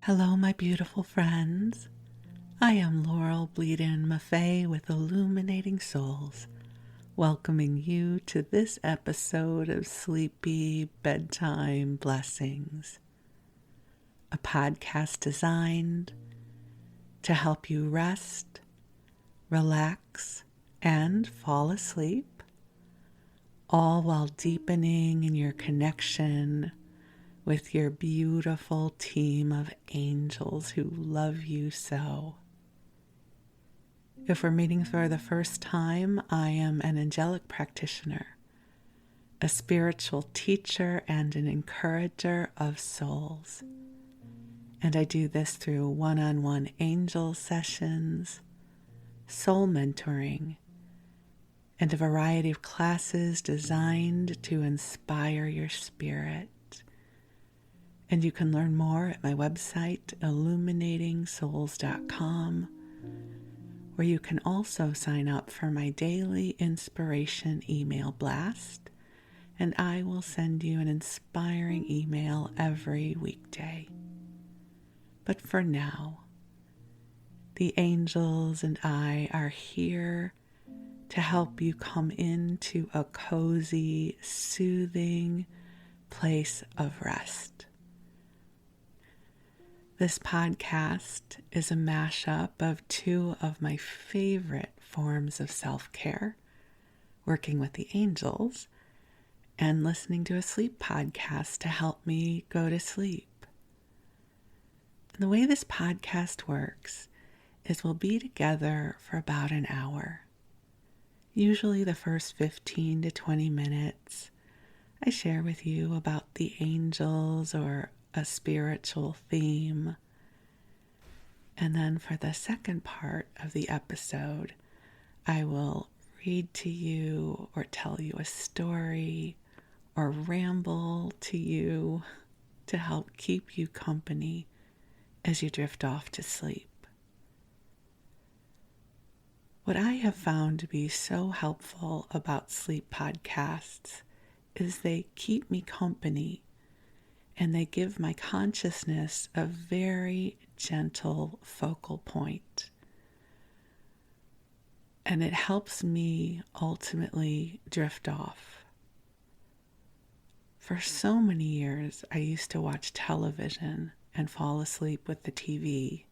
Hello, my beautiful friends. I am Laurel Bleadon-Maffei with Illuminating Souls, welcoming you to this episode of Sleepy Bedtime Blessings, a podcast designed to help you rest, relax, and fall asleep, all while deepening in your connection with your beautiful team of angels who love you so. If we're meeting for the first time, I am an angelic practitioner, a spiritual teacher, and an encourager of souls. And I do this through one-on-one angel sessions, soul mentoring, and a variety of classes designed to inspire your spirit. And you can learn more at my website, illuminatingsouls.com, where you can also sign up for my daily inspiration email blast, and I will send you an inspiring email every weekday. But for now, the angels and I are here to help you come into a cozy, soothing place of rest. This podcast is a mashup of two of my favorite forms of self-care, working with the angels and listening to a sleep podcast to help me go to sleep. And the way this podcast works is we'll be together for about an hour. Usually the first 15 to 20 minutes, I share with you about the angels or a spiritual theme. And then for the second part of the episode, I will read to you or tell you a story or ramble to you to help keep you company as you drift off to sleep. What I have found to be so helpful about sleep podcasts is they keep me company and they give my consciousness a very gentle focal point. And it helps me ultimately drift off. For so many years, I used to watch television and fall asleep with the TV.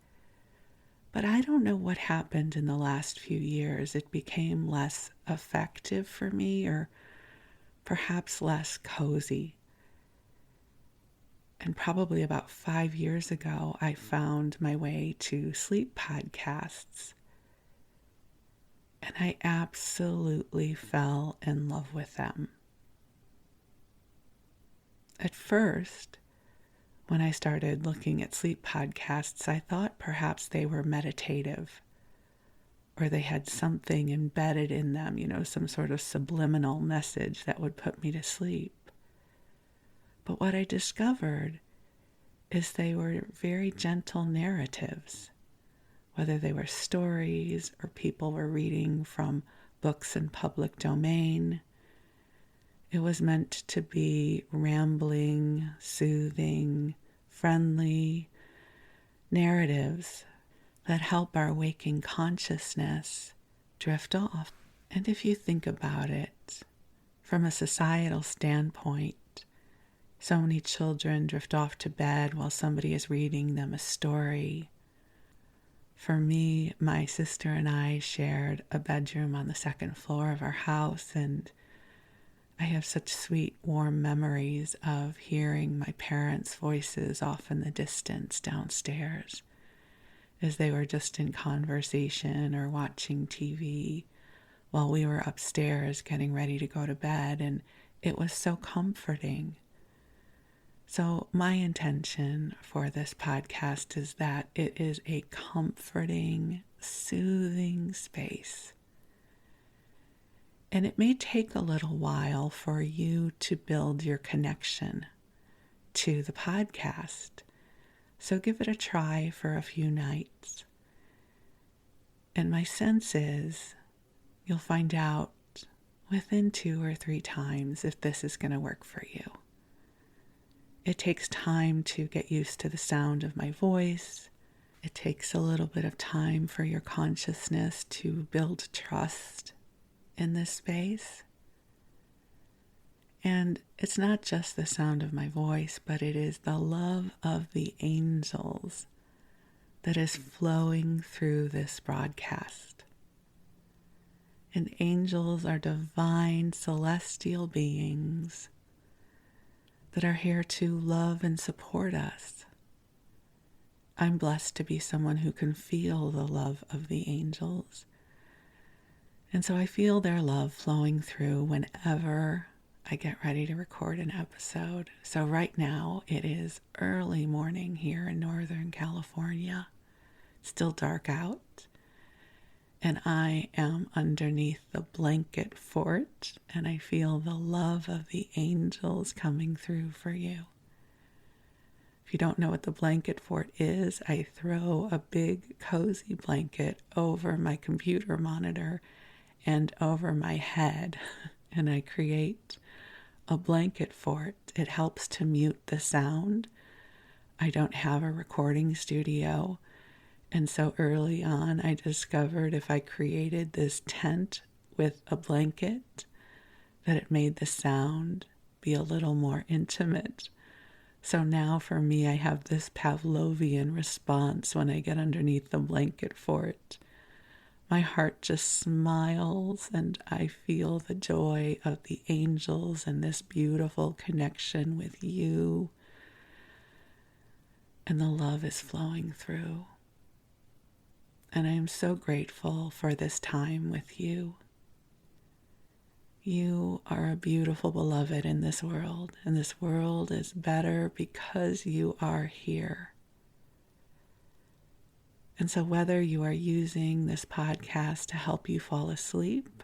But I don't know what happened in the last few years. It became less effective for me, or perhaps less cozy. And probably about 5 years ago, I found my way to sleep podcasts. And I absolutely fell in love with them. At first, when I started looking at sleep podcasts, I thought perhaps they were meditative, or they had something embedded in them, some sort of subliminal message that would put me to sleep. But what I discovered is they were very gentle narratives, whether they were stories or people were reading from books in public domain. It was meant to be rambling, soothing, friendly narratives that help our waking consciousness drift off. And if you think about it, from a societal standpoint, so many children drift off to bed while somebody is reading them a story. For me, my sister and I shared a bedroom on the second floor of our house, and I have such sweet, warm memories of hearing my parents' voices off in the distance downstairs as they were just in conversation or watching TV while we were upstairs getting ready to go to bed, and it was so comforting. So my intention for this podcast is that it is a comforting, soothing space. And it may take a little while for you to build your connection to the podcast. So give it a try for a few nights. And my sense is you'll find out within 2 or 3 times if this is going to work for you. It takes time to get used to the sound of my voice. It takes a little bit of time for your consciousness to build trust in this space. And it's not just the sound of my voice, but it is the love of the angels that is flowing through this broadcast. And angels are divine celestial beings that are here to love and support us. I'm blessed to be someone who can feel the love of the angels. And so I feel their love flowing through whenever I get ready to record an episode. So right now it is early morning here in Northern California. It's still dark out. And I am underneath the blanket fort, and I feel the love of the angels coming through for you. If you don't know what the blanket fort is, I throw a big cozy blanket over my computer monitor and over my head, and I create a blanket fort. It helps to mute the sound. I don't have a recording studio. And so early on, I discovered if I created this tent with a blanket, that it made the sound be a little more intimate. So now for me, I have this Pavlovian response when I get underneath the blanket fort. My heart just smiles and I feel the joy of the angels and this beautiful connection with you. And the love is flowing through. And I am so grateful for this time with you. You are a beautiful beloved in this world, and this world is better because you are here. And so whether you are using this podcast to help you fall asleep,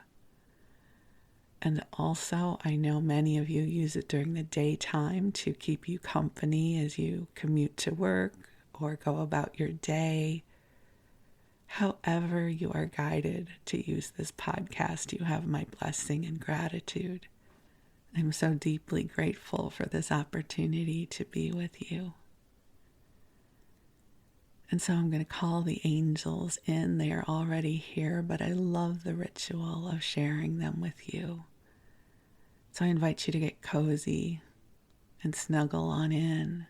and also I know many of you use it during the daytime to keep you company as you commute to work or go about your day, however you are guided to use this podcast, you have my blessing and gratitude. I'm so deeply grateful for this opportunity to be with you. And so I'm going to call the angels in. They are already here, but I love the ritual of sharing them with you. So I invite you to get cozy and snuggle on in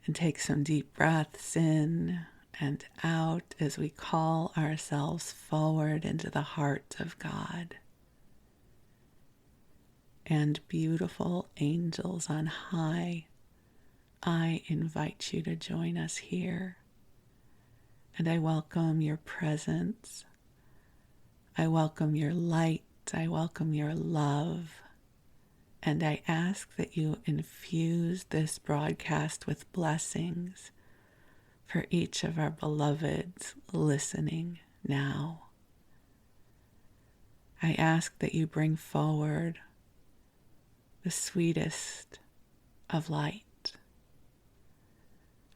and take some deep breaths in and out as we call ourselves forward into the heart of God. And beautiful angels on high, I invite you to join us here. And I welcome your presence. I welcome your light. I welcome your love. And I ask that you infuse this broadcast with blessings for each of our beloveds listening now. I ask that you bring forward the sweetest of light.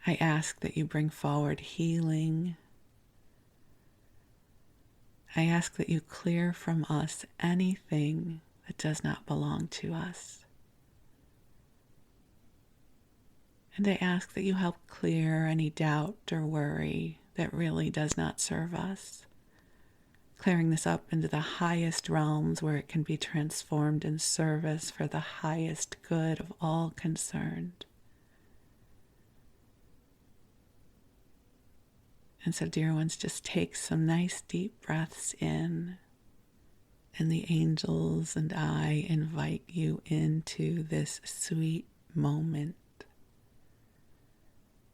I ask that you bring forward healing. I ask that you clear from us anything that does not belong to us. And I ask that you help clear any doubt or worry that really does not serve us, clearing this up into the highest realms where it can be transformed in service for the highest good of all concerned. And so, dear ones, just take some nice deep breaths in, and the angels and I invite you into this sweet moment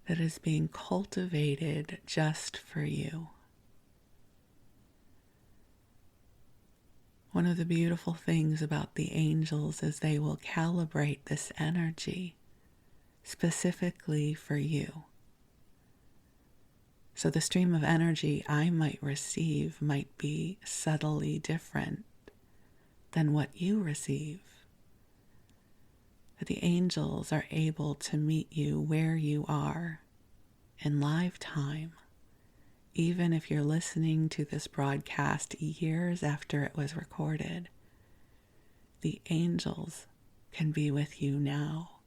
that is being cultivated just for you. One of the beautiful things about the angels is they will calibrate this energy specifically for you. So the stream of energy I might receive might be subtly different than what you receive. But the angels are able to meet you where you are in live time, even if you're listening to this broadcast years after it was recorded. The angels can be with you now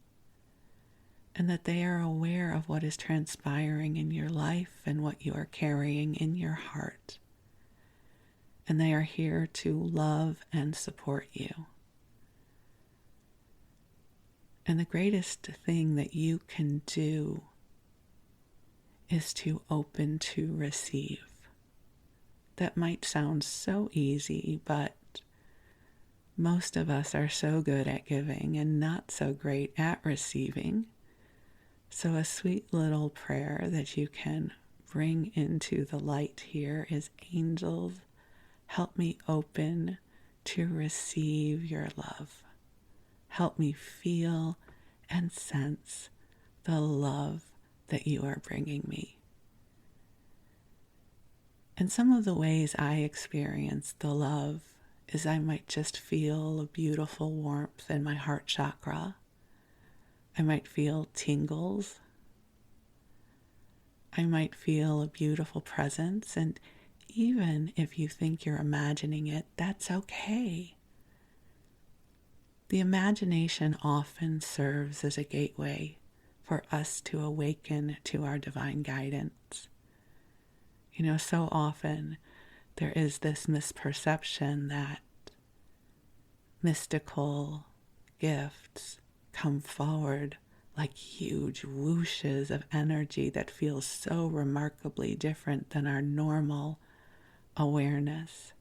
and that they are aware of what is transpiring in your life and what you are carrying in your heart. And they are here to love and support you. And the greatest thing that you can do is to open to receive. That might sound so easy, but most of us are so good at giving and not so great at receiving. So a sweet little prayer that you can bring into the light here is, angels, help me open to receive your love. Help me feel and sense the love that you are bringing me. And some of the ways I experience the love is I might just feel a beautiful warmth in my heart chakra. I might feel tingles. I might feel a beautiful presence. And even if you think you're imagining it, that's okay. The imagination often serves as a gateway for us to awaken to our divine guidance. You know, so often there is this misperception that mystical gifts come forward like huge whooshes of energy that feels so remarkably different than our normal awareness.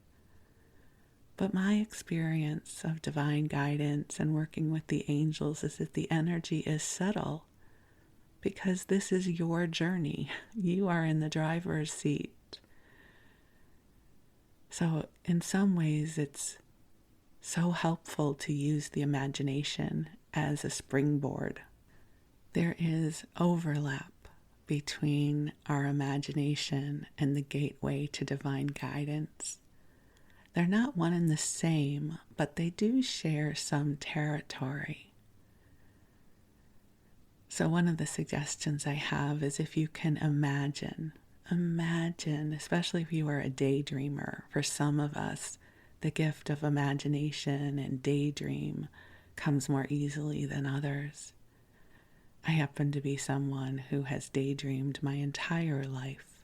But my experience of divine guidance and working with the angels is that the energy is subtle because this is your journey. You are in the driver's seat. So in some ways, it's so helpful to use the imagination as a springboard. There is overlap between our imagination and the gateway to divine guidance. They're not one and the same, but they do share some territory. So one of the suggestions I have is if you can imagine, especially if you are a daydreamer. For some of us, the gift of imagination and daydream comes more easily than others. I happen to be someone who has daydreamed my entire life.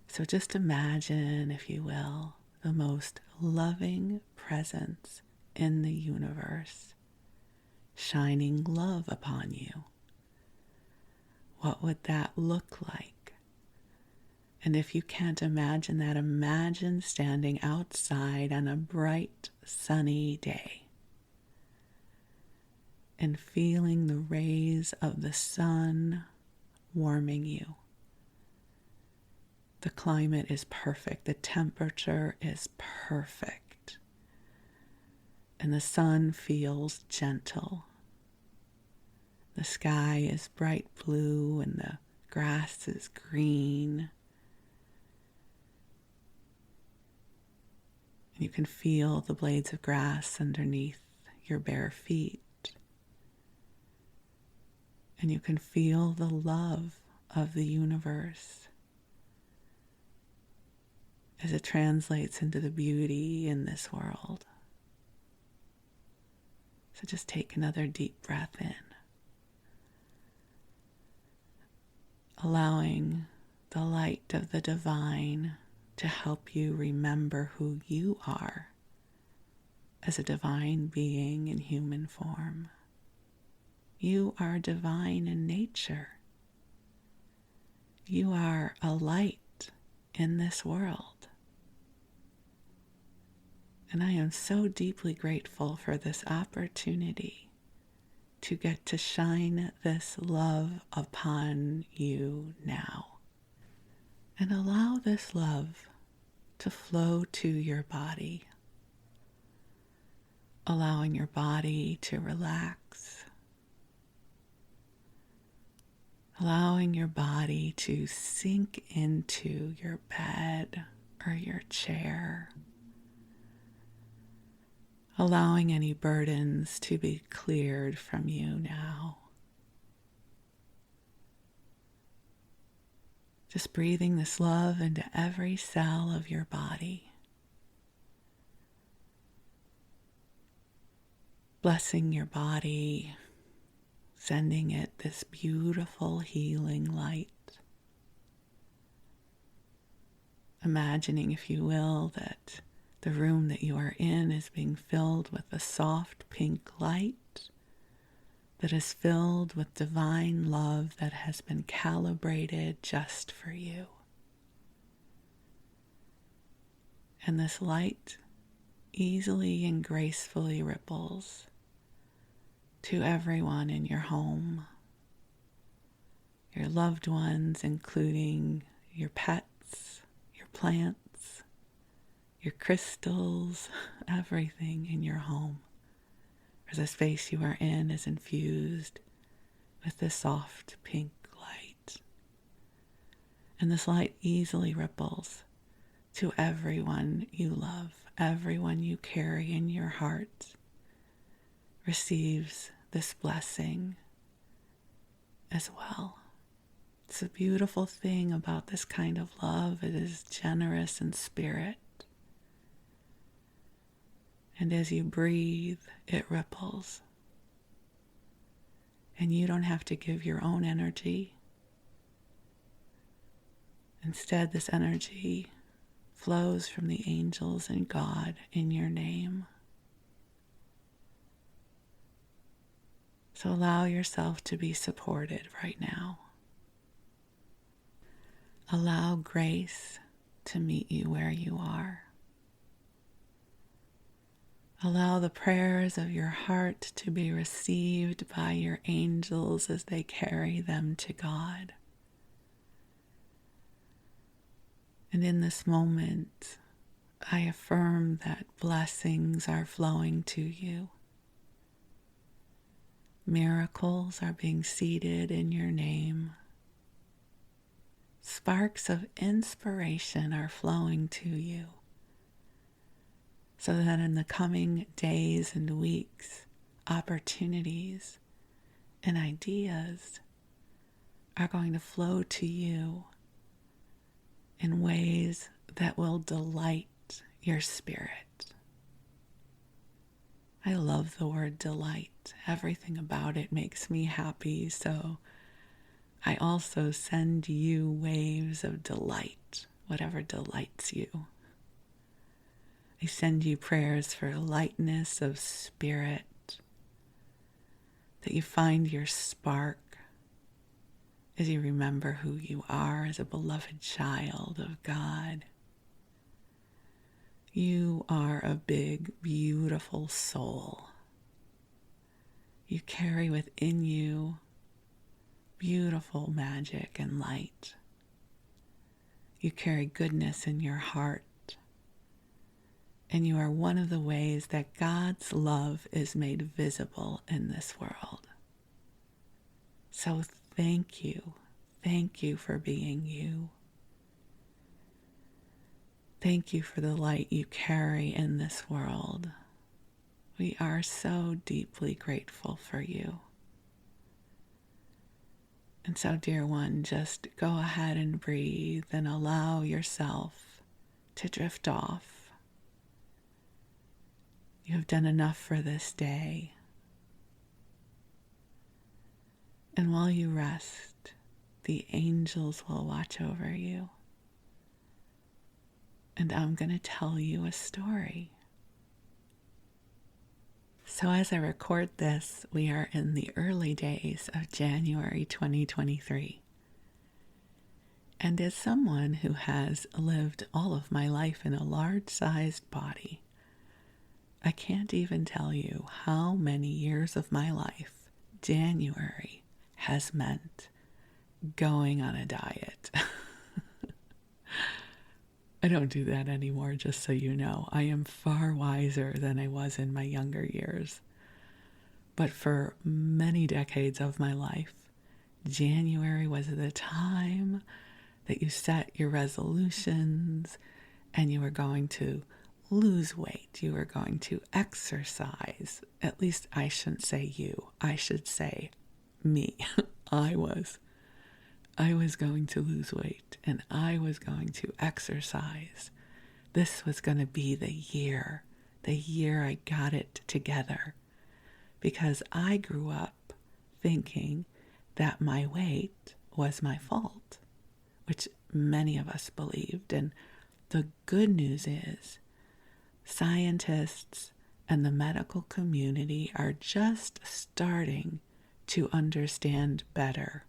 So just imagine, if you will, the most loving presence in the universe, shining love upon you. What would that look like? And if you can't imagine that, imagine standing outside on a bright, sunny day and feeling the rays of the sun warming you. The climate is perfect. The temperature is perfect. And the sun feels gentle. The sky is bright blue and the grass is green. And you can feel the blades of grass underneath your bare feet. And you can feel the love of the universe as it translates into the beauty in this world. So just take another deep breath in, allowing the light of the divine to help you remember who you are as a divine being in human form. You are divine in nature. You are a light in this world. And I am so deeply grateful for this opportunity to get to shine this love upon you now. And allow this love to flow to your body, allowing your body to relax, allowing your body to sink into your bed or your chair, allowing any burdens to be cleared from you now. Just breathing this love into every cell of your body. Blessing your body sending it this beautiful healing light. Imagining, if you will, that the room that you are in is being filled with a soft pink light that is filled with divine love that has been calibrated just for you. And this light easily and gracefully ripples to everyone in your home, your loved ones, including your pets, your plants, your crystals, everything in your home. Or the space you are in is infused with this soft pink light. And this light easily ripples to everyone you love, everyone you carry in your heart receives this blessing as well. It's a beautiful thing about this kind of love. It is generous in spirit. And as you breathe, it ripples. And you don't have to give your own energy. Instead, this energy flows from the angels and God in your name. So allow yourself to be supported right now. Allow grace to meet you where you are. Allow the prayers of your heart to be received by your angels as they carry them to God. And in this moment, I affirm that blessings are flowing to you. Miracles are being seeded in your name. Sparks of inspiration are flowing to you, so that in the coming days and weeks, opportunities and ideas are going to flow to you in ways that will delight your spirit. I love the word delight. Everything about it makes me happy, so I also send you waves of delight, whatever delights you. I send you prayers for lightness of spirit, that you find your spark as you remember who you are as a beloved child of God. You are a big, beautiful soul. You carry within you beautiful magic and light. You carry goodness in your heart. And you are one of the ways that God's love is made visible in this world. So thank you. Thank you for being you. Thank you for the light you carry in this world. We are so deeply grateful for you. And so, dear one, just go ahead and breathe and allow yourself to drift off. You have done enough for this day. And while you rest, the angels will watch over you. And I'm going to tell you a story. So as I record this, we are in the early days of January 2023. And as someone who has lived all of my life in a large-sized body, I can't even tell you how many years of my life January has meant going on a diet. I don't do that anymore, just so you know. I am far wiser than I was in my younger years. But for many decades of my life, January was the time that you set your resolutions and you were going to lose weight. You were going to exercise. At least I shouldn't say you. I should say me. I was going to lose weight and I was going to exercise. This was going to be the year I got it together, because I grew up thinking that my weight was my fault, which many of us believed. And the good news is scientists and the medical community are just starting to understand better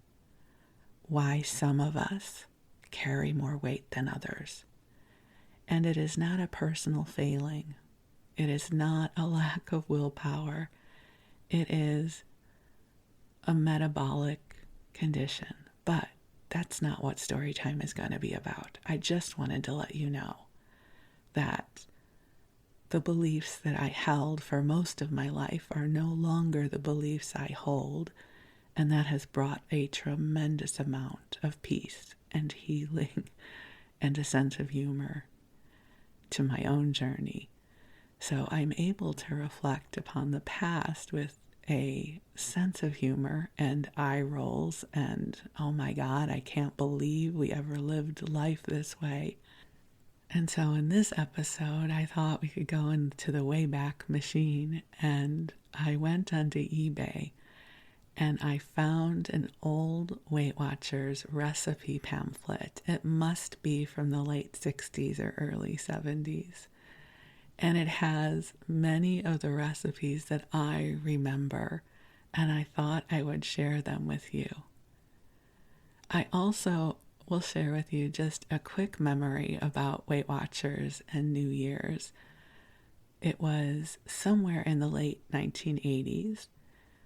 why some of us carry more weight than others. And it is not a personal failing. It is not a lack of willpower. It is a metabolic condition. But that's not what Storytime is going to be about. I just wanted to let you know that the beliefs that I held for most of my life are no longer the beliefs I hold, and that has brought a tremendous amount of peace and healing and a sense of humor to my own journey. So I'm able to reflect upon the past with a sense of humor and eye rolls and, oh my God, I can't believe we ever lived life this way. And so in this episode, I thought we could go into the Wayback Machine, and I went onto eBay and I found an old Weight Watchers recipe pamphlet. It must be from the late 60s or early 70s. And it has many of the recipes that I remember, and I thought I would share them with you. I also will share with you just a quick memory about Weight Watchers and New Year's. It was somewhere in the late 1980s.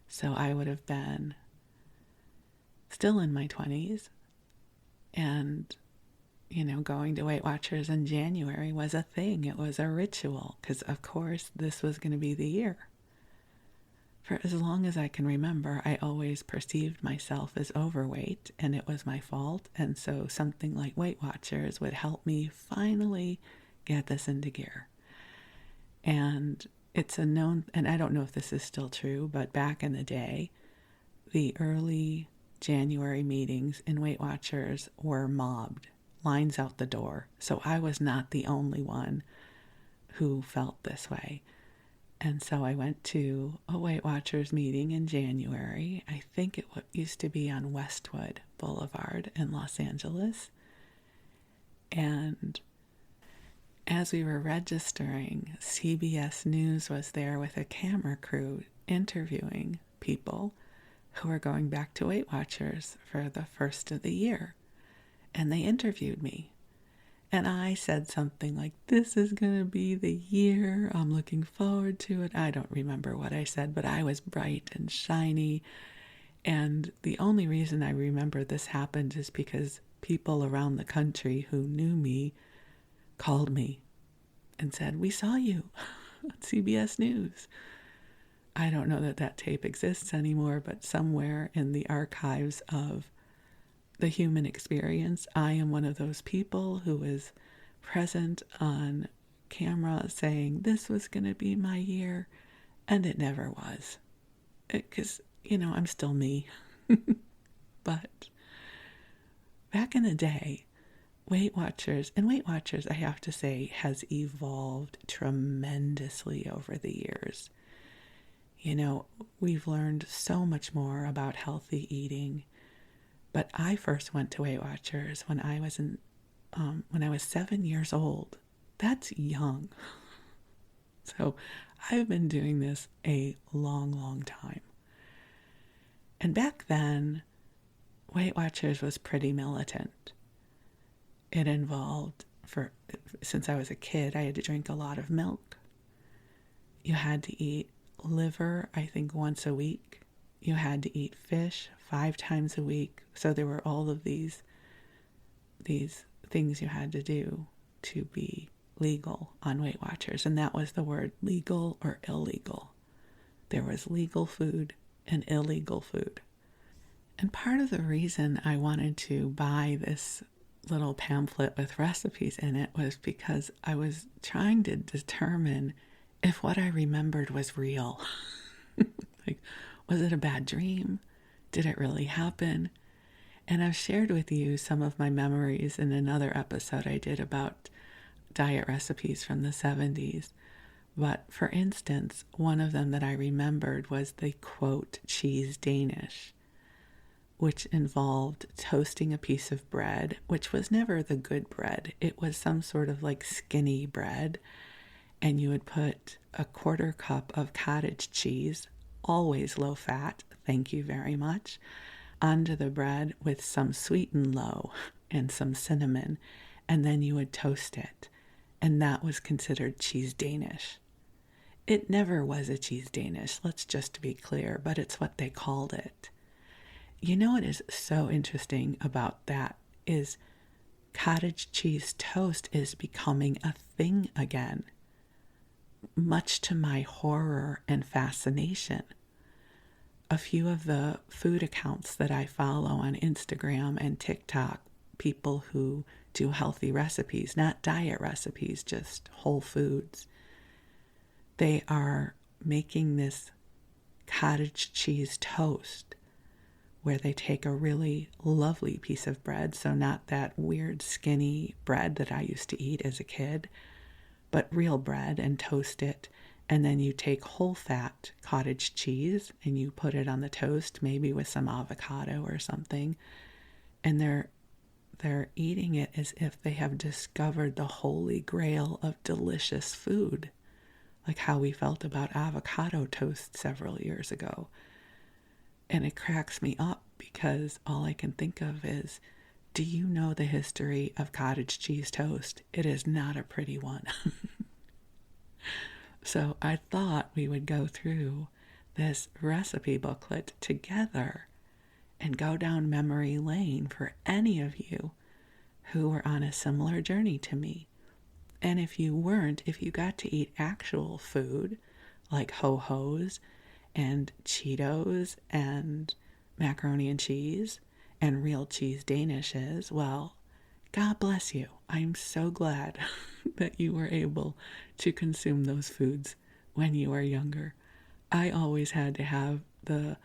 So I would have been still in my 20s, and, going to Weight Watchers in January was a thing. It was a ritual because, of course, this was going to be the year. For as long as I can remember, I always perceived myself as overweight, and it was my fault. And so something like Weight Watchers would help me finally get this into gear. And it's a known, and I don't know if this is still true, but back in the day, the early January meetings in Weight Watchers were mobbed, lines out the door. So I was not the only one who felt this way. And so I went to a Weight Watchers meeting in January. I think it used to be on Westwood Boulevard in Los Angeles. And as we were registering, CBS News was there with a camera crew interviewing people who were going back to Weight Watchers for the first of the year. And they interviewed me. And I said something like, this is going to be the year. I'm looking forward to it. I don't remember what I said, but I was bright and shiny. And the only reason I remember this happened is because people around the country who knew me called me and said, we saw you on CBS News. I don't know that that tape exists anymore, but somewhere in the archives of the human experience, I am one of those people who is present on camera saying this was going to be my year, and it never was. Because, I'm still me. But back in the day, Weight Watchers, I have to say, has evolved tremendously over the years. We've learned so much more about healthy eating. But I first went to Weight Watchers when I was 7 years old. That's young. So I've been doing this a long, long time. And back then, Weight Watchers was pretty militant. It involved, since I was a kid, I had to drink a lot of milk. You had to eat liver, I think, once a week. You had to eat fish 5 times a week. So there were all of these things you had to do to be legal on Weight Watchers. And that was the word legal or illegal. There was legal food and illegal food. And part of the reason I wanted to buy this little pamphlet with recipes in it was because I was trying to determine if what I remembered was real. Like, was it a bad dream? Did it really happen? And I've shared with you some of my memories in another episode I did about diet recipes from the 70s. But for instance, one of them that I remembered was the quote cheese Danish, which involved toasting a piece of bread, which was never the good bread. It was some sort of like skinny bread. And you would put a quarter cup of cottage cheese, always low fat, thank you very much, onto the bread with some sweetened low and some cinnamon. And then you would toast it. And that was considered cheese Danish. It never was a cheese Danish, let's just be clear, but it's what they called it. You know what is so interesting about that is cottage cheese toast is becoming a thing again, much to my horror and fascination. A few of the food accounts that I follow on Instagram and TikTok, people who do healthy recipes, not diet recipes, just whole foods, they are making this cottage cheese toast where they take a really lovely piece of bread, so not that weird skinny bread that I used to eat as a kid, but real bread, and toast it. And then you take whole fat cottage cheese and you put it on the toast, maybe with some avocado or something. And they're eating it as if they have discovered the holy grail of delicious food, like how we felt about avocado toast several years ago. And it cracks me up because all I can think of is, do you know the history of cottage cheese toast? It is not a pretty one. So I thought we would go through this recipe booklet together and go down memory lane for any of you who were on a similar journey to me. And if you weren't, if you got to eat actual food like ho-hos and Cheetos and macaroni and cheese and real cheese Danishes, well, God bless you. I'm so glad that you were able to consume those foods when you were younger. I always had to have the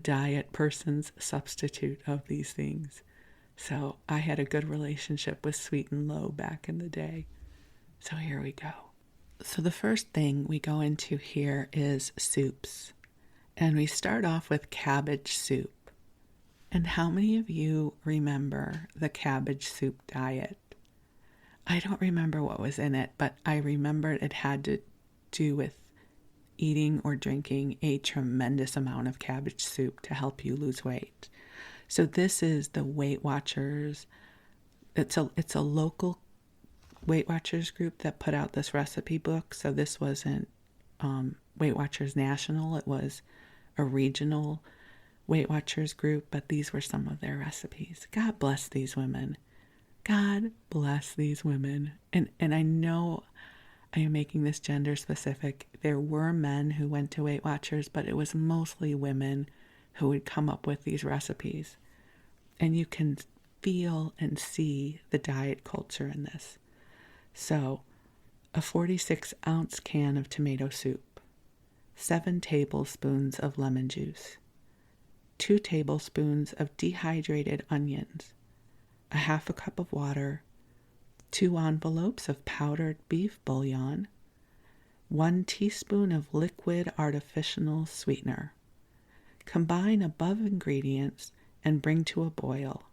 diet person's substitute of these things. So I had a good relationship with sweet and low back in the day. So here we go. So the first thing we go into here is soups. And we start off with cabbage soup. And how many of you remember the cabbage soup diet? I don't remember what was in it, but I remembered it had to do with eating or drinking a tremendous amount of cabbage soup to help you lose weight. So this is the Weight Watchers. It's a local Weight Watchers group that put out this recipe book. So this wasn't Weight Watchers National. It was a regional Weight Watchers group, but these were some of their recipes. God bless these women. God bless these women. And I know I am making this gender specific. There were men who went to Weight Watchers, but it was mostly women who would come up with these recipes. And you can feel and see the diet culture in this. So, a 46-ounce can of tomato soup, 7 tablespoons of lemon juice, 2 tablespoons of dehydrated onions, a half a cup of water, 2 envelopes of powdered beef bouillon, 1 teaspoon of liquid artificial sweetener. Combine above ingredients and bring to a boil.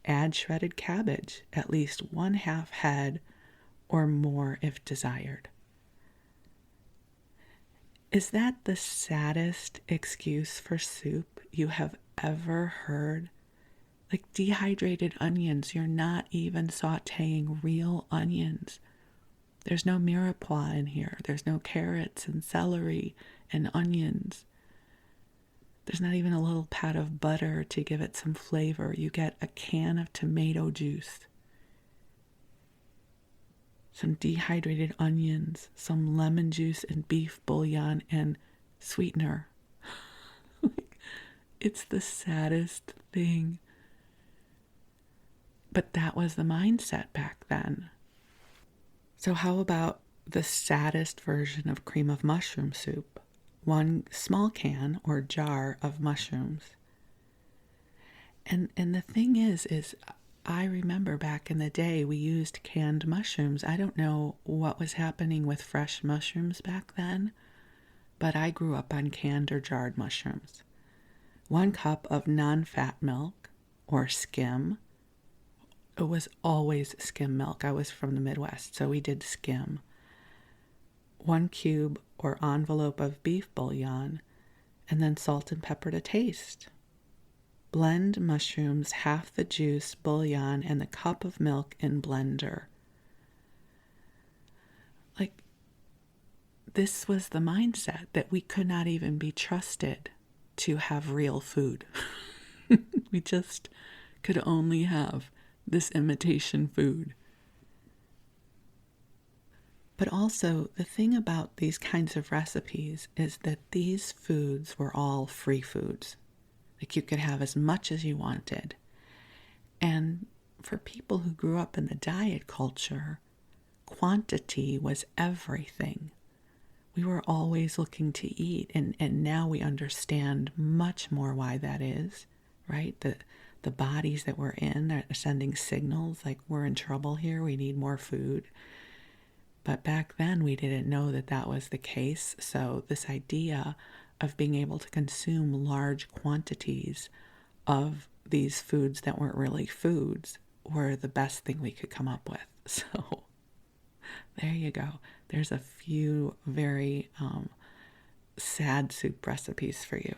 Add shredded cabbage, at least 1/2 head or more if desired. Is that the saddest excuse for soup you have ever heard? Like dehydrated onions, you're not even sauteing real onions. There's no mirepoix in here. There's no carrots and celery and onions. There's not even a little pat of butter to give it some flavor. You get a can of tomato juice, some dehydrated onions, some lemon juice and beef bouillon and sweetener. It's the saddest thing. But that was the mindset back then. So how about the saddest version of cream of mushroom soup? 1 small can or jar of mushrooms. And the thing is I remember back in the day we used canned mushrooms. I don't know what was happening with fresh mushrooms back then, but I grew up on canned or jarred mushrooms. 1 cup of non-fat milk or skim. It was always skim milk. I was from the Midwest, so we did skim. 1 cube or envelope of beef bouillon, and then salt and pepper to taste. Blend mushrooms, half the juice, bouillon, and the cup of milk in blender. Like, this was the mindset that we could not even be trusted to have real food. We just could only have this imitation food. But also, the thing about these kinds of recipes is that these foods were all free foods. Like, you could have as much as you wanted. And for people who grew up in the diet culture, quantity was everything. We were always looking to eat, and now we understand much more why that is, right? The bodies that we're in are sending signals like, we're in trouble here, we need more food. But back then we didn't know that that was the case. So this idea of being able to consume large quantities of these foods that weren't really foods were the best thing we could come up with. So there you go. There's a few very sad soup recipes for you.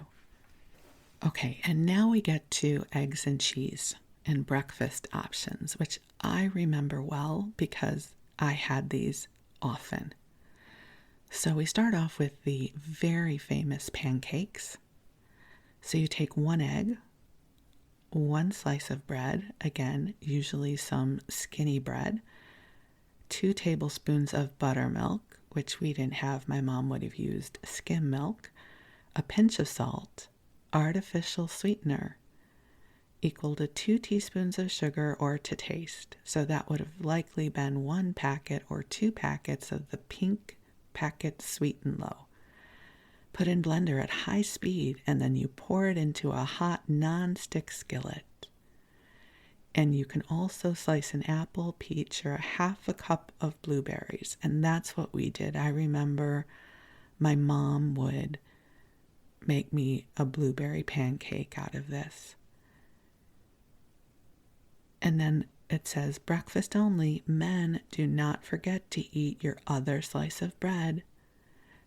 Okay, and now we get to eggs and cheese and breakfast options, which I remember well because I had these often. So we start off with the very famous pancakes. So you take 1 egg, 1 slice of bread, again, usually some skinny bread, 2 tablespoons of buttermilk, which we didn't have, my mom would have used skim milk, a pinch of salt, artificial sweetener, equal to 2 teaspoons of sugar or to taste. So that would have likely been 1 packet or 2 packets of the pink packet Sweet and Low. Put in blender at high speed, and then you pour it into a hot non-stick skillet. And you can also slice an apple, peach, or a half a cup of blueberries. And that's what we did. I remember my mom would make me a blueberry pancake out of this. And then it says, breakfast only. Men, do not forget to eat your other slice of bread,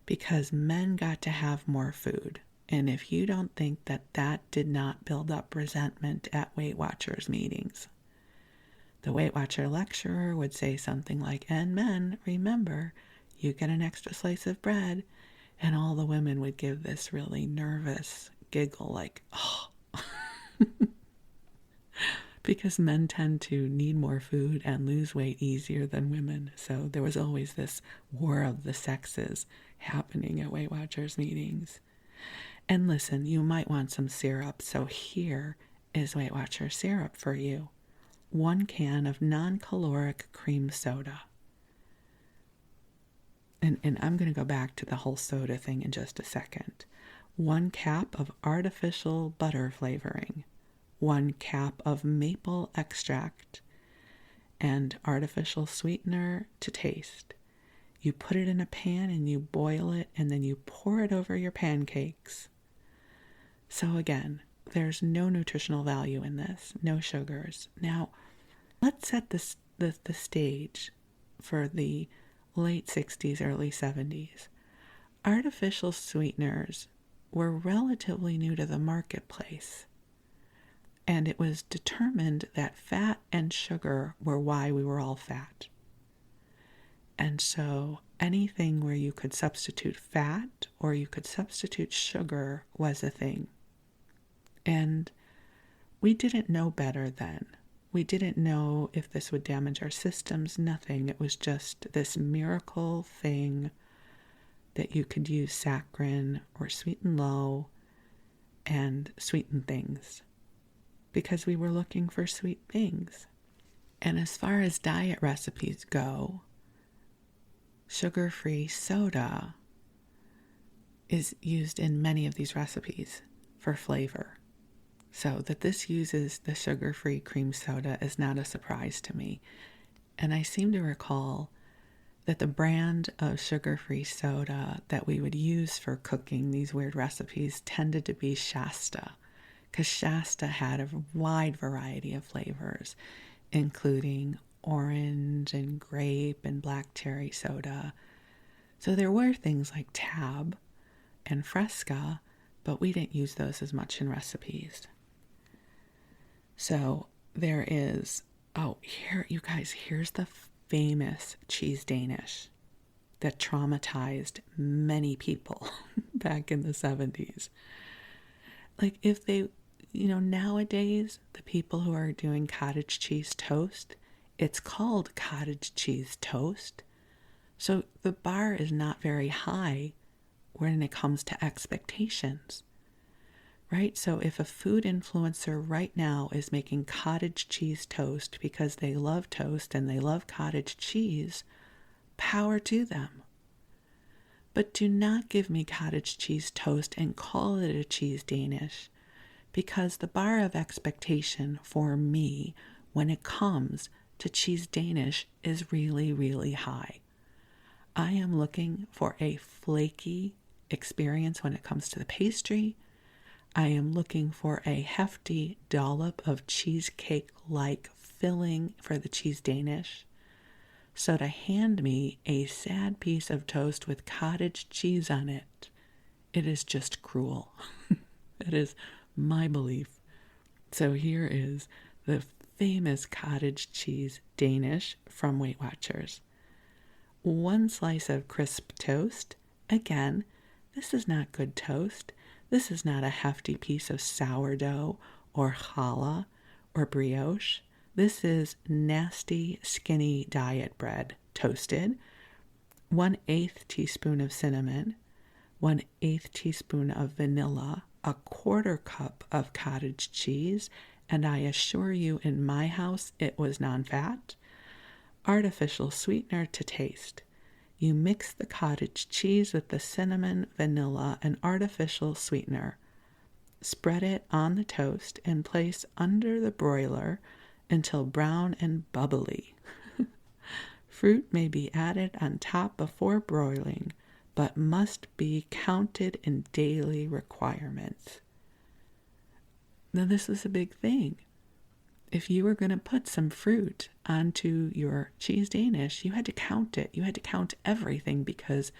because men got to have more food. And if you don't think that that did not build up resentment at Weight Watchers meetings, the Weight Watcher lecturer would say something like, and men, remember, you get an extra slice of bread. And all the women would give this really nervous giggle like, oh. Because men tend to need more food and lose weight easier than women. So there was always this war of the sexes happening at Weight Watchers meetings. And listen, you might want some syrup. So here is Weight Watchers syrup for you. 1 can of non-caloric cream soda. And I'm going to go back to the whole soda thing in just a second. 1 cap of artificial butter flavoring. 1 cap of maple extract and artificial sweetener to taste. You put it in a pan and you boil it, and then you pour it over your pancakes. So again, there's no nutritional value in this, no sugars. Now, let's set the stage for the late 60s, early 70s. Artificial sweeteners were relatively new to the marketplace. And it was determined that fat and sugar were why we were all fat. And so anything where you could substitute fat or you could substitute sugar was a thing. And we didn't know better then. We didn't know if this would damage our systems, nothing. It was just this miracle thing that you could use saccharin or Sweet and Low and sweeten things, because we were looking for sweet things. And as far as diet recipes go, sugar-free soda is used in many of these recipes for flavor. So that this uses the sugar-free cream soda is not a surprise to me. And I seem to recall that the brand of sugar-free soda that we would use for cooking these weird recipes tended to be Shasta, because Shasta had a wide variety of flavors, including orange and grape and black cherry soda. So there were things like Tab and Fresca, but we didn't use those as much in recipes. So there is, here, you guys, here's the famous cheese Danish that traumatized many people back in the 70s. Like if they, nowadays, the people who are doing cottage cheese toast, it's called cottage cheese toast. So the bar is not very high when it comes to expectations, right? So if a food influencer right now is making cottage cheese toast because they love toast and they love cottage cheese, power to them. But do not give me cottage cheese toast and call it a cheese Danish, because the bar of expectation for me when it comes to cheese Danish is really, really high. I am looking for a flaky experience when it comes to the pastry. I am looking for a hefty dollop of cheesecake-like filling for the cheese Danish. So to hand me a sad piece of toast with cottage cheese on it, it is just cruel. That is my belief. So here is the famous cottage cheese Danish from Weight Watchers. 1 slice of crisp toast. Again, this is not good toast. This is not a hefty piece of sourdough or challah or brioche. This is nasty, skinny diet bread, toasted. 1/8 teaspoon of cinnamon, 1/8 teaspoon of vanilla, a 1/4 cup of cottage cheese, and I assure you in my house it was non-fat. Artificial sweetener to taste. You mix the cottage cheese with the cinnamon, vanilla, and artificial sweetener. Spread it on the toast and place under the broiler until brown and bubbly. Fruit may be added on top before broiling, but must be counted in daily requirements. Now, this is a big thing. If you were going to put some fruit onto your cheese Danish, you had to count it. You had to count everything because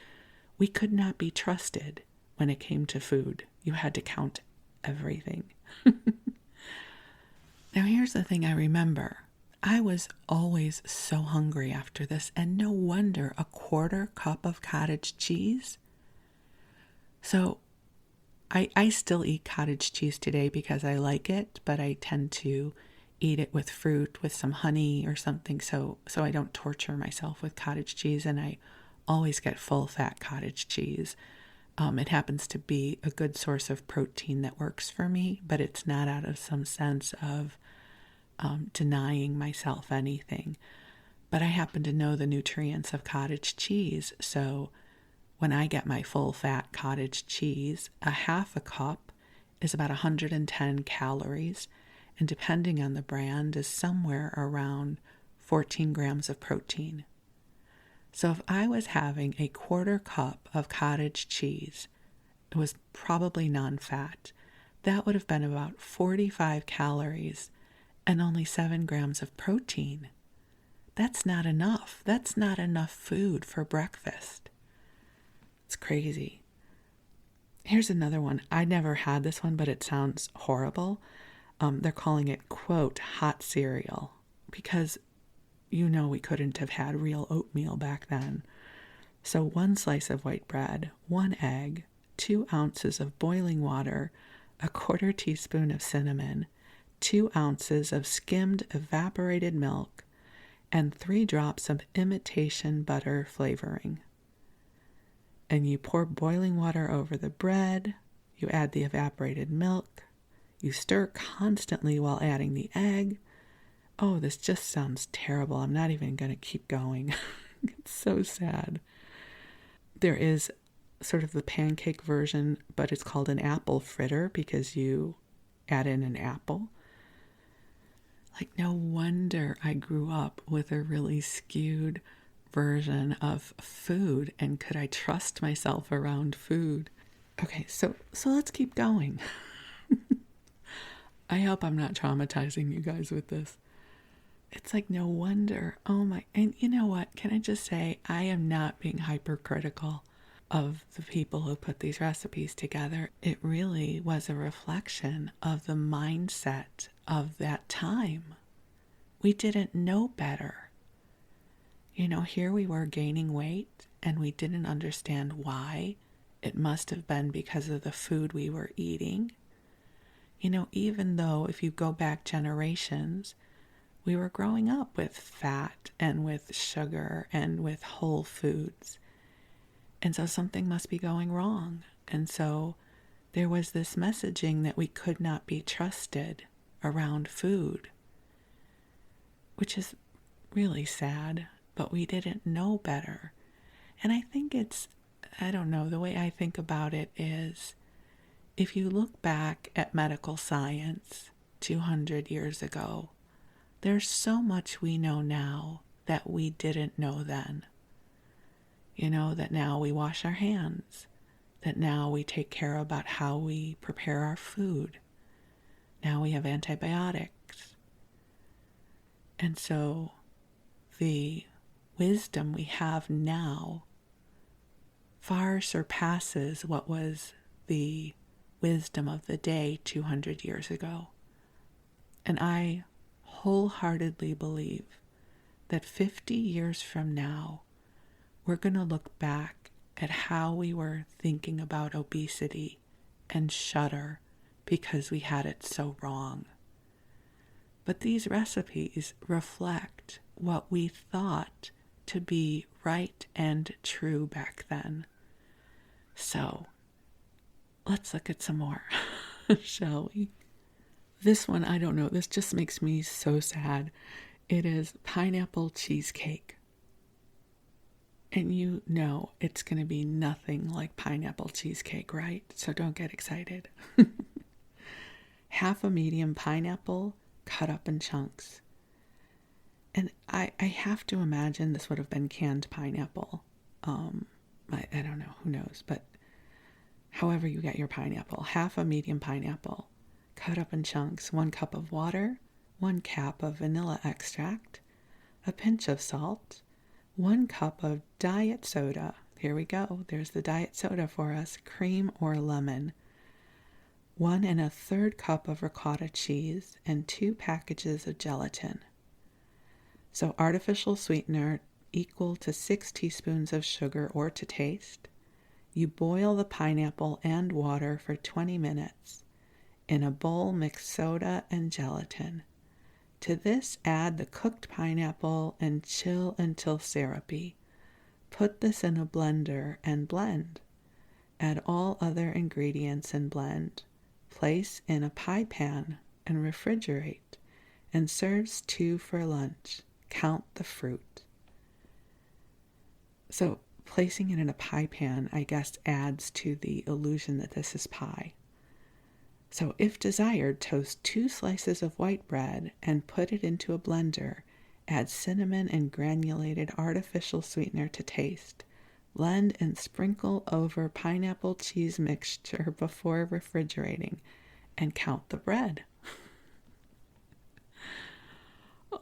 we could not be trusted when it came to food. You had to count everything. Now, here's the thing I remember. I was always so hungry after this, and no wonder, a 1/4 cup of cottage cheese. So I still eat cottage cheese today because I like it, but I tend to eat it with fruit, with some honey or something, so I don't torture myself with cottage cheese, and I always get full-fat cottage cheese. It happens to be a good source of protein that works for me, but it's not out of some sense of denying myself anything. But I happen to know the nutrients of cottage cheese, so when I get my full-fat cottage cheese, a 1/2 cup is about 110 calories, and depending on the brand, is somewhere around 14 grams of protein. So if I was having a 1/4 cup of cottage cheese, it was probably non-fat, that would have been about 45 calories and only 7 grams of protein. That's not enough. That's not enough food for breakfast. It's crazy. Here's another one. I never had this one, but it sounds horrible. They're calling it, quote, hot cereal, because we couldn't have had real oatmeal back then. So 1 slice of white bread, 1 egg, 2 ounces of boiling water, a 1/4 teaspoon of cinnamon, 2 ounces of skimmed evaporated milk, and 3 drops of imitation butter flavoring. And you pour boiling water over the bread, you add the evaporated milk, you stir constantly while adding the egg. Oh, this just sounds terrible. I'm not even going to keep going. It's so sad. There is sort of the pancake version, but it's called an apple fritter because you add in an apple. Like, no wonder I grew up with a really skewed version of food, and could I trust myself around food? Okay, so let's keep going. I hope I'm not traumatizing you guys with this. It's like, no wonder. Oh my, and you know what? Can I just say, I am not being hypercritical of the people who put these recipes together. It really was a reflection of the mindset of that time. We didn't know better. You know, here we were gaining weight and we didn't understand why. It must have been because of the food we were eating. You know, even though if you go back generations, we were growing up with fat and with sugar and with whole foods. And so something must be going wrong. And so there was this messaging that we could not be trusted around food, which is really sad, but we didn't know better. And I think I don't know, the way I think about it is, if you look back at medical science 200 years ago, there's so much we know now that we didn't know then. You know, that now we wash our hands, that now we take care about how we prepare our food. Now we have antibiotics. And so the wisdom we have now far surpasses what was the wisdom of the day 200 years ago. And I wholeheartedly believe that 50 years from now, we're going to look back at how we were thinking about obesity and shudder because we had it so wrong. But these recipes reflect what we thought to be right and true back then. So let's look at some more, shall we? This one, I don't know, this just makes me so sad. It is pineapple cheesecake. And you know it's going to be nothing like pineapple cheesecake, right? So don't get excited. Half a medium pineapple cut up in chunks. And I have to imagine this would have been canned pineapple. I don't know, who knows, but however you get your pineapple, half a medium pineapple, cut up in chunks, 1 cup of water, 1 cap of vanilla extract, a pinch of salt, 1 cup of diet soda. Here we go. There's the diet soda for us. Cream or lemon. 1 1/3 cup of ricotta cheese and 2 packages of gelatin. So artificial sweetener equal to 6 teaspoons of sugar or to taste. You boil the pineapple and water for 20 minutes. In a bowl, mix soda and gelatin. To this, add the cooked pineapple and chill until syrupy. Put this in a blender and blend. Add all other ingredients and blend. Place in a pie pan and refrigerate, and serves 2 for lunch. Count the fruit. So placing it in a pie pan, I guess, adds to the illusion that this is pie. So if desired, toast 2 slices of white bread and put it into a blender. Add cinnamon and granulated artificial sweetener to taste. Blend and sprinkle over pineapple cheese mixture before refrigerating, and count the bread.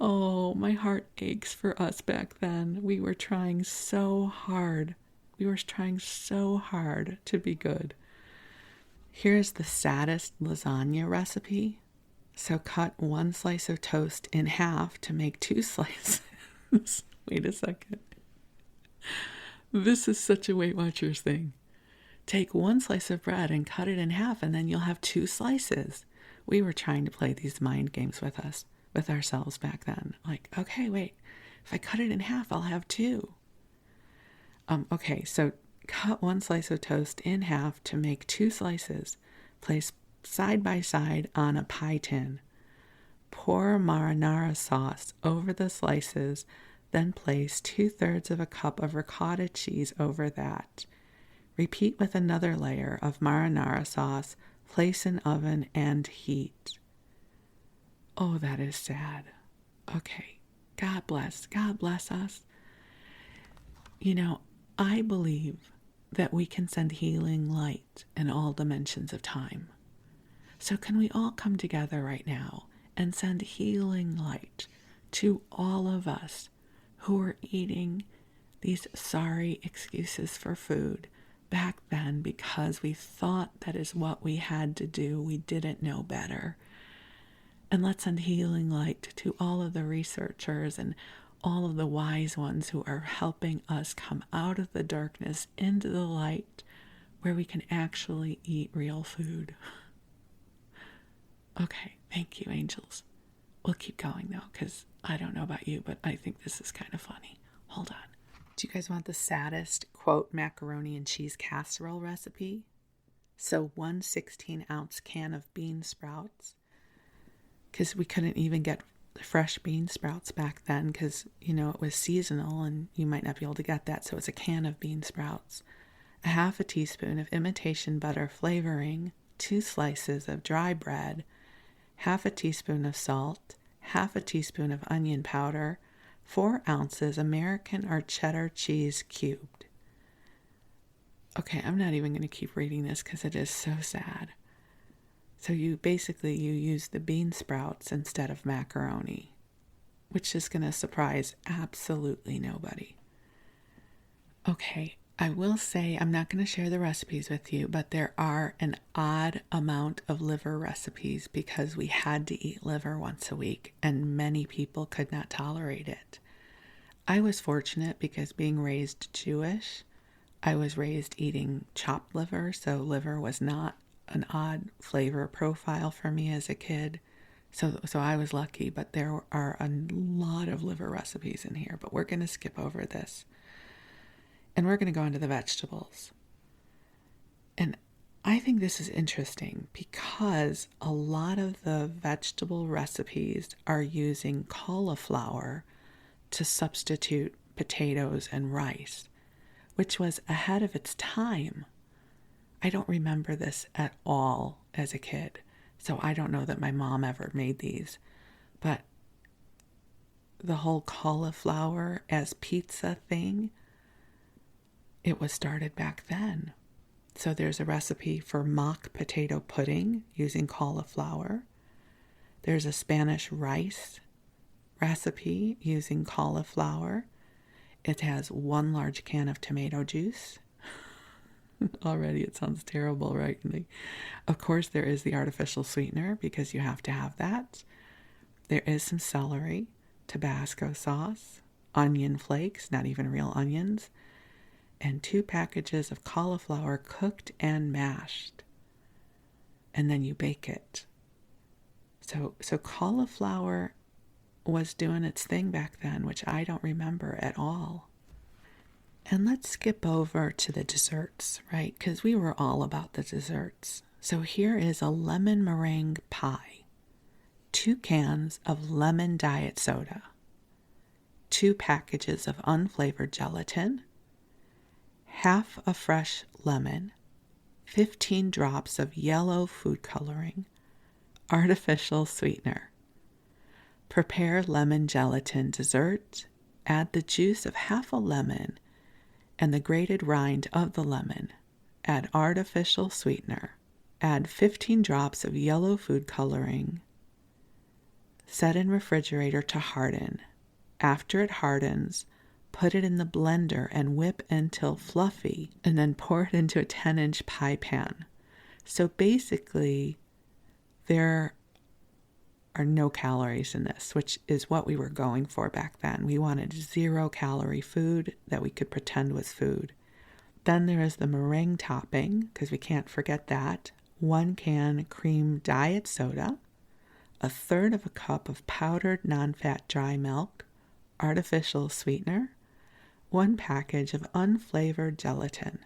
Oh, my heart aches for us back then. We were trying so hard. To be good. Here's the saddest lasagna recipe. So cut 1 slice of toast in half to make 2 slices. Wait a second. This is such a Weight Watchers thing. Take 1 slice of bread and cut it in half, and then you'll have 2 slices. We were trying to play these mind games with ourselves back then. Like, okay, wait, if I cut it in half, I'll have 2. Okay, so cut 1 slice of toast in half to make 2 slices. Place side by side on a pie tin. Pour marinara sauce over the slices, then place 2/3 of a cup of ricotta cheese over that. Repeat with another layer of marinara sauce. Place in oven and heat. Oh, that is sad. Okay. God bless. God bless us. You know, I believe that we can send healing light in all dimensions of time. So can we all come together right now and send healing light to all of us who are eating these sorry excuses for food back then because we thought that is what we had to do. We didn't know better. And let's send healing light to all of the researchers and all of the wise ones who are helping us come out of the darkness into the light where we can actually eat real food. Okay, thank you, angels. We'll keep going though, because I don't know about you, but I think this is kind of funny. Hold on. Do you guys want the saddest, quote, macaroni and cheese casserole recipe? So 1 16-ounce can of bean sprouts, because we couldn't even get fresh bean sprouts back then because, you know, it was seasonal and you might not be able to get that. So it's a can of bean sprouts, a half a teaspoon of imitation butter flavoring, 2 slices of dry bread, half a teaspoon of salt, half a teaspoon of onion powder, 4 ounces American or cheddar cheese cubed. Okay, I'm not even going to keep reading this because it is so sad. So you use the bean sprouts instead of macaroni, which is going to surprise absolutely nobody. Okay, I will say I'm not going to share the recipes with you, but there are an odd amount of liver recipes because we had to eat liver once a week and many people could not tolerate it. I was fortunate because being raised Jewish, I was raised eating chopped liver, so liver was not an odd flavor profile for me as a kid. So I was lucky, but there are a lot of liver recipes in here, but we're going to skip over this. And we're going to go into the vegetables. And I think this is interesting because a lot of the vegetable recipes are using cauliflower to substitute potatoes and rice, which was ahead of its time. I don't remember this at all as a kid, so I don't know that my mom ever made these. But the whole cauliflower as pizza thing, it was started back then. So there's a recipe for mock potato pudding using cauliflower. There's a Spanish rice recipe using cauliflower. It has 1 large can of tomato juice. Already it sounds terrible, right? Of course, there is the artificial sweetener because you have to have that. There is some celery, Tabasco sauce, onion flakes, not even real onions, and 2 packages of cauliflower cooked and mashed. And then you bake it. So cauliflower was doing its thing back then, which I don't remember at all. And let's skip over to the desserts, right? Because we were all about the desserts. So here is a lemon meringue pie, 2 cans of lemon diet soda, 2 packages of unflavored gelatin, half a fresh lemon, 15 drops of yellow food coloring, artificial sweetener. Prepare lemon gelatin dessert. Add the juice of half a lemon and the grated rind of the lemon. Add artificial sweetener. Add 15 drops of yellow food coloring. Set in refrigerator to harden. After it hardens, put it in the blender and whip until fluffy, and then pour it into a 10-inch pie pan. So basically, there are no calories in this, which is what we were going for back then. We wanted 0-calorie food that we could pretend was food. Then there is the meringue topping, because we can't forget that. 1 can cream diet soda, 1/3 of a cup of powdered non-fat dry milk, artificial sweetener, 1 package of unflavored gelatin.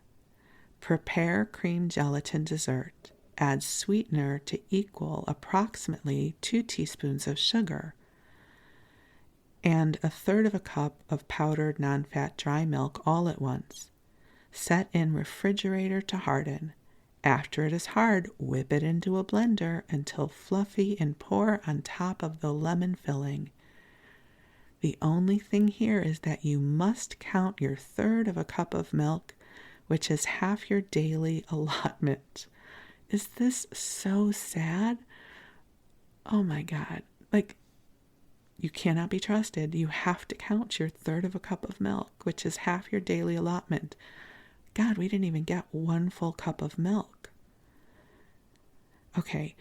Prepare cream gelatin dessert. Add sweetener to equal approximately 2 teaspoons of sugar and 1/3 of a cup of powdered non-fat dry milk all at once. Set in refrigerator to harden. After it is hard, whip it into a blender until fluffy and pour on top of the lemon filling. The only thing here is that you must count your third of a cup of milk, which is half your daily allotment. Is this so sad? Oh my God. Like, you cannot be trusted. You have to count your third of a cup of milk, which is half your daily allotment. God, we didn't even get one full cup of milk. Okay,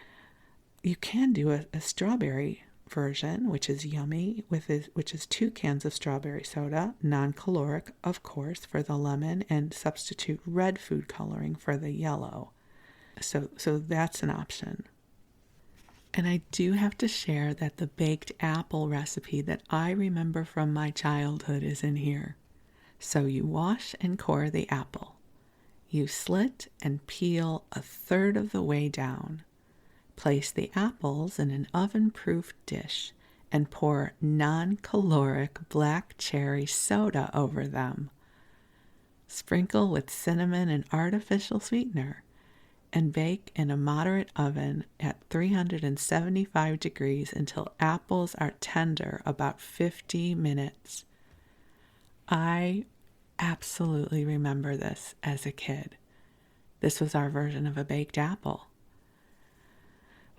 you can do a strawberry version, which is yummy, which is 2 cans of strawberry soda, non-caloric, of course, for the lemon, and substitute red food coloring for the yellow. So that's an option. And I do have to share that the baked apple recipe that I remember from my childhood is in here. So you wash and core the apple. You slit and peel a third of the way down. Place the apples in an oven-proof dish and pour non-caloric black cherry soda over them. Sprinkle with cinnamon and artificial sweetener and bake in a moderate oven at 375 degrees until apples are tender, about 50 minutes. I absolutely remember this as a kid. This was our version of a baked apple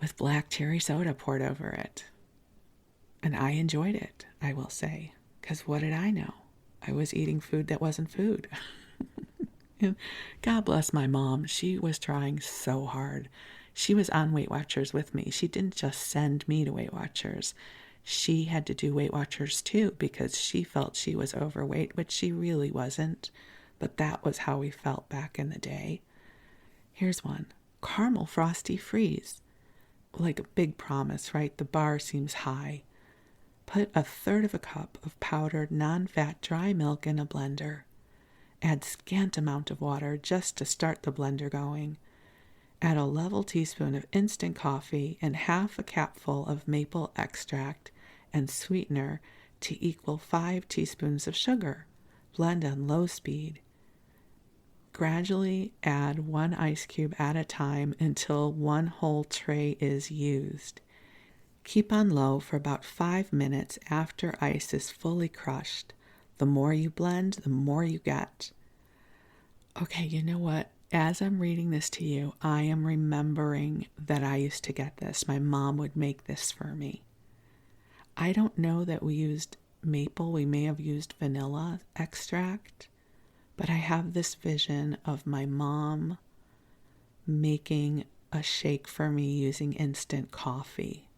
with black cherry soda poured over it. And I enjoyed it, I will say, because what did I know? I was eating food that wasn't food. And God bless my mom. She was trying so hard. She was on Weight Watchers with me. She didn't just send me to Weight Watchers. She had to do Weight Watchers too because she felt she was overweight, which she really wasn't. But that was how we felt back in the day. Here's one. Caramel Frosty Freeze. Like a big promise, right? The bar seems high. Put a third of a cup of powdered non-fat dry milk in a blender. Add scant amount of water just to start the blender going. Add a level teaspoon of instant coffee and half a capful of maple extract and sweetener to equal 5 teaspoons of sugar. Blend on low speed. Gradually add 1 ice cube at a time until 1 whole tray is used. Keep on low for about 5 minutes after ice is fully crushed. The more you blend, the more you get. Okay, you know what? As I'm reading this to you, I am remembering that I used to get this. My mom would make this for me. I don't know that we used maple. We may have used vanilla extract. But I have this vision of my mom making a shake for me using instant coffee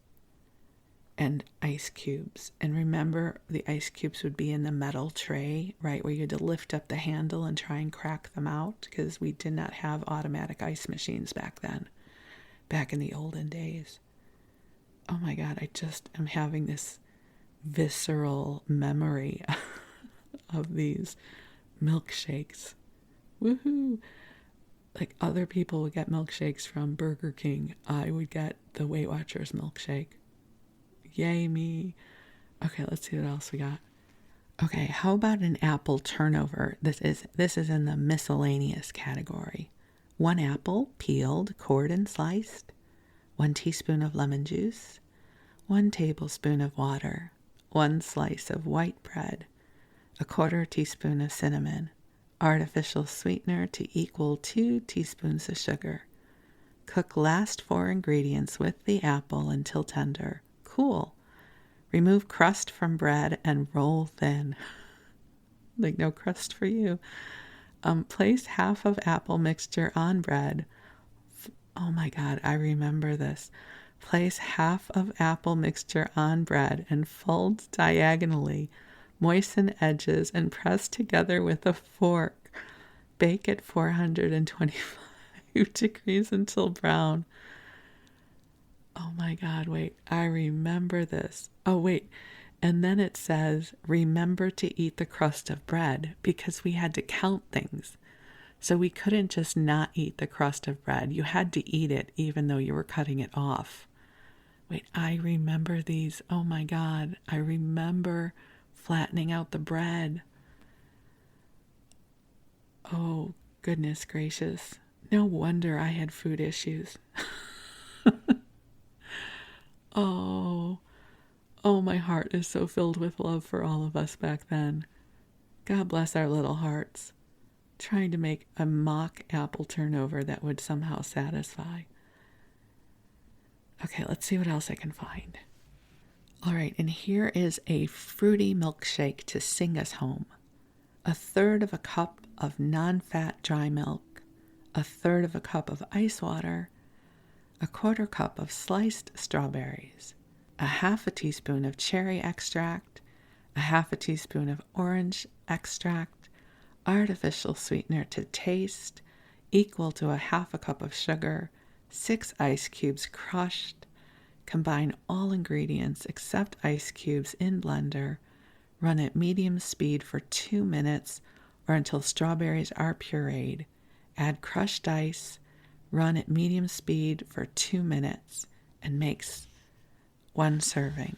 and ice cubes. And remember, the ice cubes would be in the metal tray, right, where you had to lift up the handle and try and crack them out because we did not have automatic ice machines back then, back in the olden days. Oh my God, I just am having this visceral memory of these milkshakes. Woohoo! Like other people would get milkshakes from Burger King. I would get the Weight Watchers milkshake. Yay me. Okay, let's see what else we got. Okay, how about an apple turnover? This is in the miscellaneous category. 1 apple, peeled, cored, and sliced. 1 teaspoon of lemon juice. 1 tablespoon of water. 1 slice of white bread. 1/4 teaspoon of cinnamon. Artificial sweetener to equal 2 teaspoons of sugar. Cook last 4 ingredients with the apple until tender. Cool. Remove crust from bread and roll thin. Like no crust for you. Place half of apple mixture on bread. Oh my God, I remember this. Place half of apple mixture on bread and fold diagonally. Moisten edges and press together with a fork. Bake at 425 degrees until brown. Oh my God, wait, I remember this. Oh, wait. And then it says, remember to eat the crust of bread because we had to count things. So we couldn't just not eat the crust of bread. You had to eat it even though you were cutting it off. Wait, I remember these. Oh my God. I remember flattening out the bread. Oh, goodness gracious. No wonder I had food issues. Oh, oh, my heart is so filled with love for all of us back then. God bless our little hearts. Trying to make a mock apple turnover that would somehow satisfy. Okay, let's see what else I can find. All right, and here is a fruity milkshake to sing us home. 1/3 of a cup of non-fat dry milk, 1/3 of a cup of ice water, 1/4 cup of sliced strawberries, 1/2 teaspoon of cherry extract, 1/2 teaspoon of orange extract, artificial sweetener to taste, equal to 1/2 cup of sugar, 6 ice cubes crushed. Combine all ingredients except ice cubes in blender. Run at medium speed for 2 minutes or until strawberries are pureed. Add crushed ice. Run at medium speed for 2 minutes and makes 1 serving.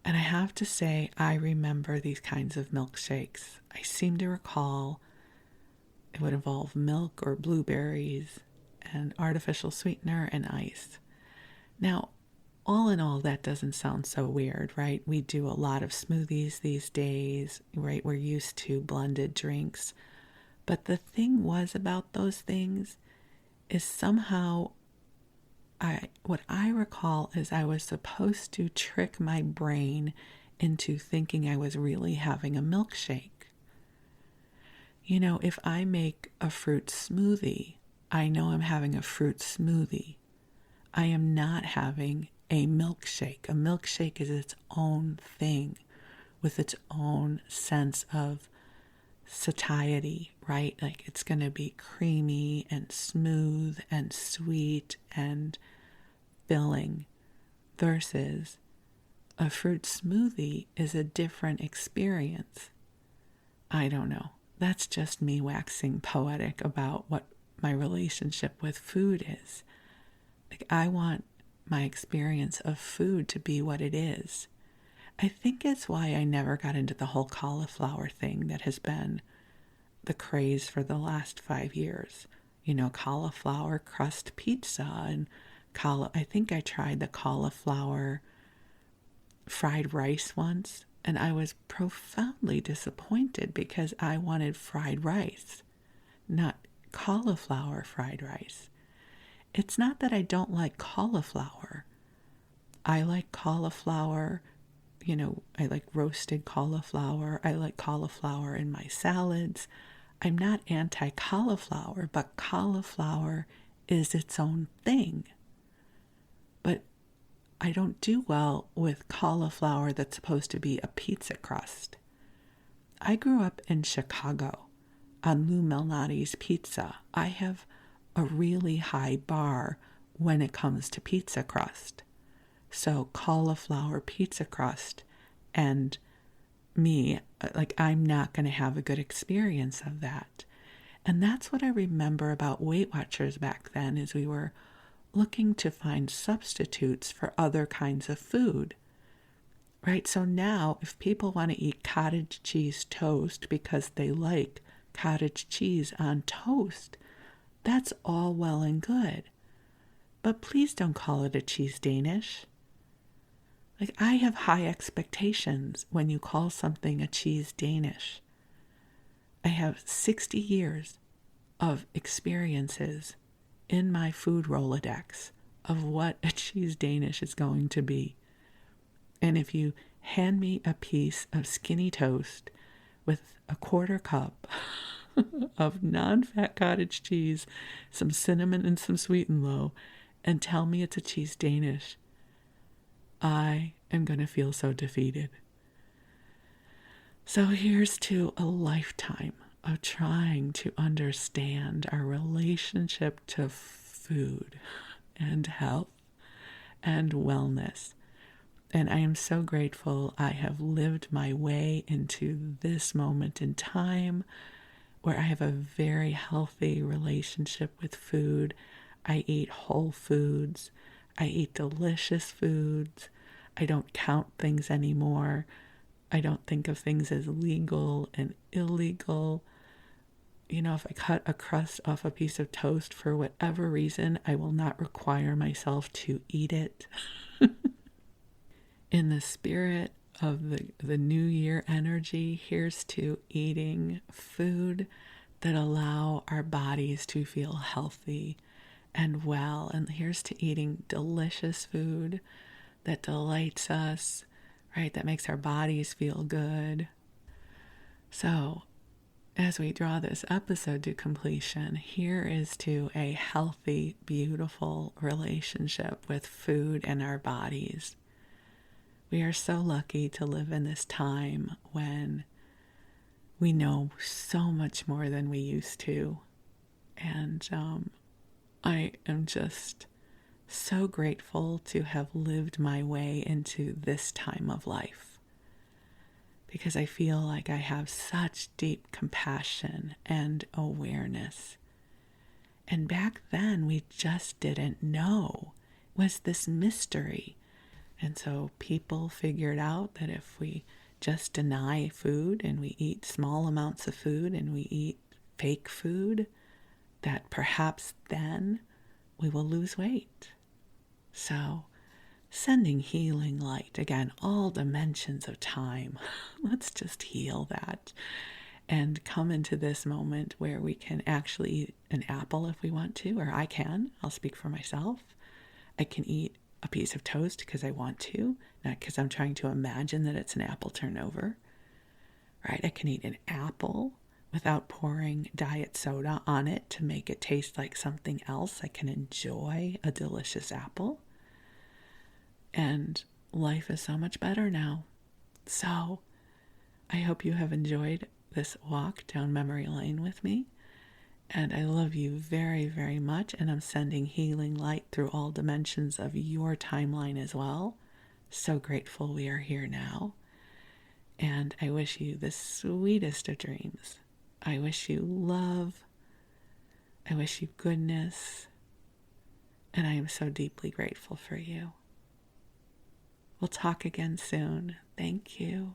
And I have to say, I remember these kinds of milkshakes. I seem to recall it would involve milk or blueberries and artificial sweetener and ice. Now, all in all, that doesn't sound so weird, right? We do a lot of smoothies these days, right? We're used to blended drinks. But the thing was about those things is somehow what I recall is I was supposed to trick my brain into thinking I was really having a milkshake. You know, if I make a fruit smoothie, I know I'm having a fruit smoothie. I am not having a milkshake. A milkshake is its own thing with its own sense of satiety, right? Like it's going to be creamy and smooth and sweet and filling, versus a fruit smoothie is a different experience. I don't know. That's just me waxing poetic about what my relationship with food is. Like, I want my experience of food to be what it is. I think it's why I never got into the whole cauliflower thing that has been the craze for the last 5 years. You know, cauliflower crust pizza and I think I tried the cauliflower fried rice once, and I was profoundly disappointed because I wanted fried rice, not cauliflower fried rice. It's not that I don't like cauliflower. I like cauliflower, you know, I like roasted cauliflower. I like cauliflower in my salads. I'm not anti-cauliflower, but cauliflower is its own thing. But I don't do well with cauliflower that's supposed to be a pizza crust. I grew up in Chicago on Lou Malnati's pizza. I have a really high bar when it comes to pizza crust. So cauliflower pizza crust and me, like, I'm not going to have a good experience of that. And that's what I remember about Weight Watchers back then, is we were looking to find substitutes for other kinds of food, right? So now if people want to eat cottage cheese toast because they like cottage cheese on toast, that's all well and good. But please don't call it a cheese Danish. Like, I have high expectations when you call something a cheese Danish. I have 60 years of experiences in my food Rolodex of what a cheese Danish is going to be. And if you hand me a piece of skinny toast with 1/4 cup of non-fat cottage cheese, some cinnamon and some sweet and low, and tell me it's a cheese Danish, I am going to feel so defeated. So here's to a lifetime of trying to understand our relationship to food and health and wellness. And I am so grateful I have lived my way into this moment in time where I have a very healthy relationship with food. I eat whole foods. I eat delicious foods. I don't count things anymore. I don't think of things as legal and illegal. if I cut a crust off a piece of toast for whatever reason, I will not require myself to eat it. In the spirit of the New Year energy, here's to eating food that allow our bodies to feel healthy and well. And here's to eating delicious food that delights us, right? That makes our bodies feel good. So, as we draw this episode to completion, here is to a healthy, beautiful relationship with food and our bodies. We are so lucky to live in this time when we know so much more than we used to. And I am just so grateful to have lived my way into this time of life, because I feel like I have such deep compassion and awareness. And back then, we just didn't know. It was this mystery. And so people figured out that if we just deny food and we eat small amounts of food and we eat fake food, that perhaps then we will lose weight. So, sending healing light, again, all dimensions of time. Let's just heal that and come into this moment where we can actually eat an apple if we want to, or I can. I'll speak for myself. I can eat a piece of toast because I want to, not because I'm trying to imagine that it's an apple turnover, right? I can eat an apple without pouring diet soda on it to make it taste like something else. I can enjoy a delicious apple. And life is so much better now. So I hope you have enjoyed this walk down memory lane with me. And I love you very, very much. And I'm sending healing light through all dimensions of your timeline as well. So grateful we are here now. And I wish you the sweetest of dreams. I wish you love. I wish you goodness. And I am so deeply grateful for you. We'll talk again soon. Thank you.